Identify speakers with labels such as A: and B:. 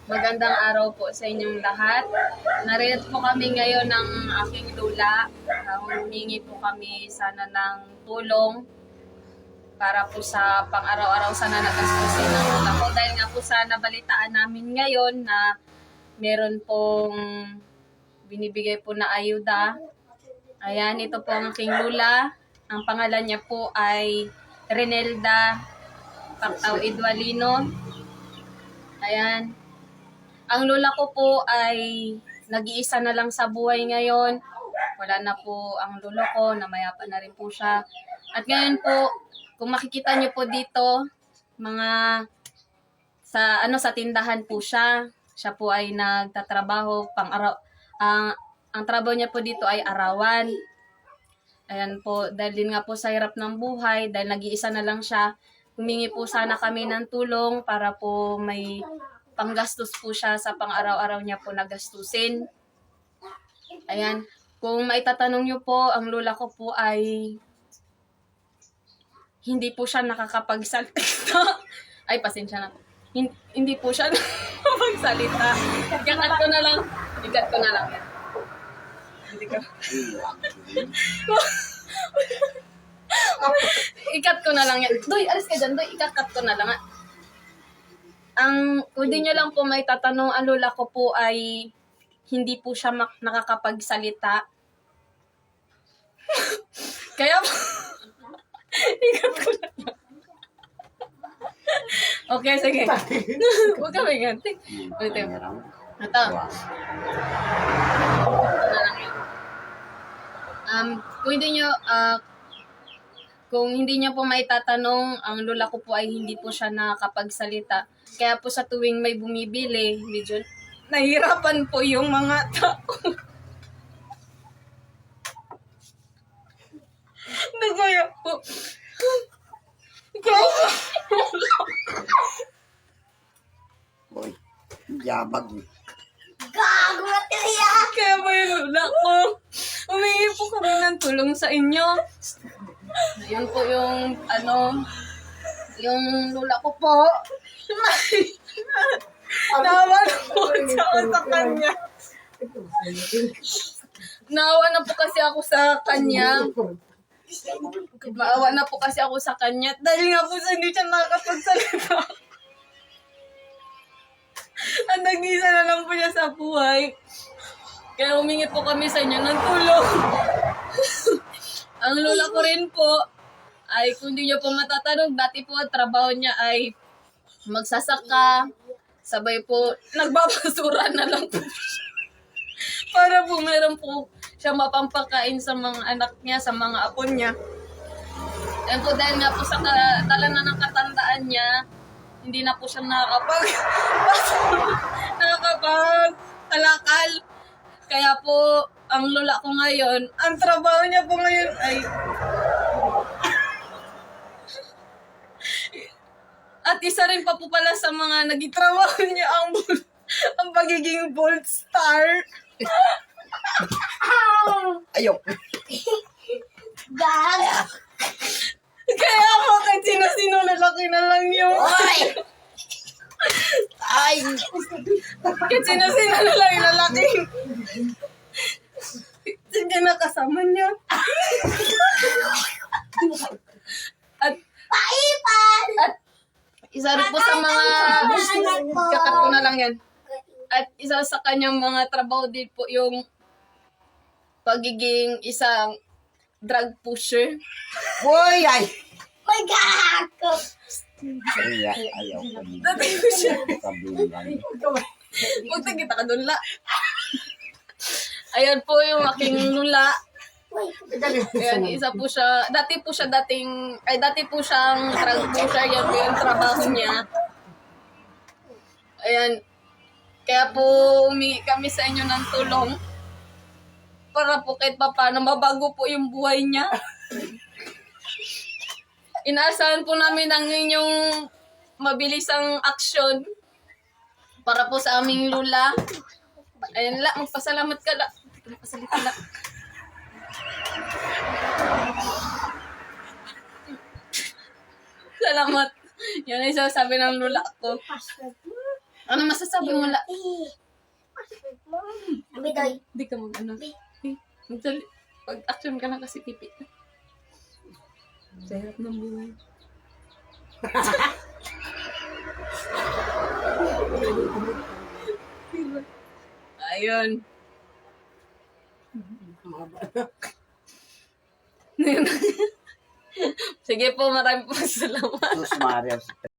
A: Magandang araw po sa inyong lahat. Narito po kami ngayon ng aking lula. Humingi po kami sana ng tulong para po sa pang-araw-araw sana nagastusin ng lula ko. Dahil nga po sana balitaan namin ngayon na meron pong binibigay po na ayuda. Ayan, ito po ang aking lula. Ang pangalan niya po ay Renelda Pactao Idwalino. Ayan. Ang lola ko po ay nag-iisa na lang sa buhay ngayon. Wala na po ang lolo ko, namayapa na rin po siya. At ngayon po, kung makikita niyo po dito, mga sa tindahan po siya. Siya po ay nagtatrabaho pang-araw. Ang trabaho niya po dito ay arawan. Ayan po, dahil din nga po sa hirap ng buhay, dahil nag-iisa na lang siya, humingi po sana kami ng tulong para po may panggastos po siya sa pang-araw-araw niya po na gastusin. Ayan, kung maitatanong niyo po, ang lola ko po ay hindi po siya nakakapagsalita. Ay, pasensya na po. Hindi po siya nakakapagsalita. Ikat ko na lang. Ikat ko na lang. Hindi ko. Ikat ko na lang yan. Doy, alis ka dyan. Doy, ikakat ko na lang. Kung di nyo lang po may tatanong, ang lola ko po ay hindi po siya nakakapagsalita. Kaya po, ikat ko na lang. Okay, sige. Huwag ka may ganti. Ito. Ito. Kung hindi niyo po may tatanong, ang lola ko po ay hindi po siya nakakapagsalita. Kaya po sa tuwing may bumibili, medyo nahihirapan po yung mga tao. Nagaya po.
B: Boy, yabag eh.
C: Gago na tiya!
A: Kaya po yung lola ko. Humingi po kami ng tulong sa inyo. Yun po yung, yung lola ko po. Nawa na po kasi ako sa kanya. Naawa na po kasi ako sa kanya. Maawa na po kasi ako sa kanya. Dahil nga po hindi siya nakakapagsalita. At nag-isa na lang po siya sa buhay. Kaya humingi po kami sa inyo ng tulong. Ang lola ko rin po, ay kung di nyo po matatanong, dati po ang trabaho niya ay magsasaka, sabay po, nagbabasura na lang po siya. Para po meron po siya mapampakain sa mga anak niya, sa mga apo niya. Ayan po, dahil nga po sa dala na ng katandaan niya, hindi na po siya nakakapag-kalakal. Kaya po, ang lola ko ngayon, ang trabaho niya po ngayon ay at isa rin pa po pala sa mga nagitrabaho niya ang pagiging bold star.
B: Ayaw.
C: Gago!
A: Kaya ako kahit sino-sino lalaki na lang yung...
C: Oy!
B: Ay!
A: Kahit sino-sino na lang yung lalaki. Sige na kasama niya. At
C: Paipan!
A: isa rin po sa mga... Kakat ko na lang yan. At isa sa kanyang mga trabaho din po yung pagiging isang drug pusher.
B: Boy! Ay!
C: May gago!
B: Ay, ayaw ko nila.
A: Dati ko siya.
B: Sabihin lang.
A: Huwag na kita ka doon la. Ayan po yung aking lula. Ayan, isa po siya. Dati po siyang drug pusher. Yan po yung trabaho niya. Ayan. Kaya po humingi kami sa inyo ng tulong para po kahit pa paano mabago po yung buhay niya. Inaasahan po namin ang inyong mabilisang aksyon para po sa aming lula. Ayan la, magpasalamat ka la. Magpasalita la. Salamat. Yan ay sabi ng lula ko. Ano masasabi mo la?
C: Bidoy.
A: Hindi ka mag-ano. Magdali. Pag-action ka na kasi pipi. Sa hirap ng buhay. Ayun. Sige po, maraming po salamat.
B: Sus Maria.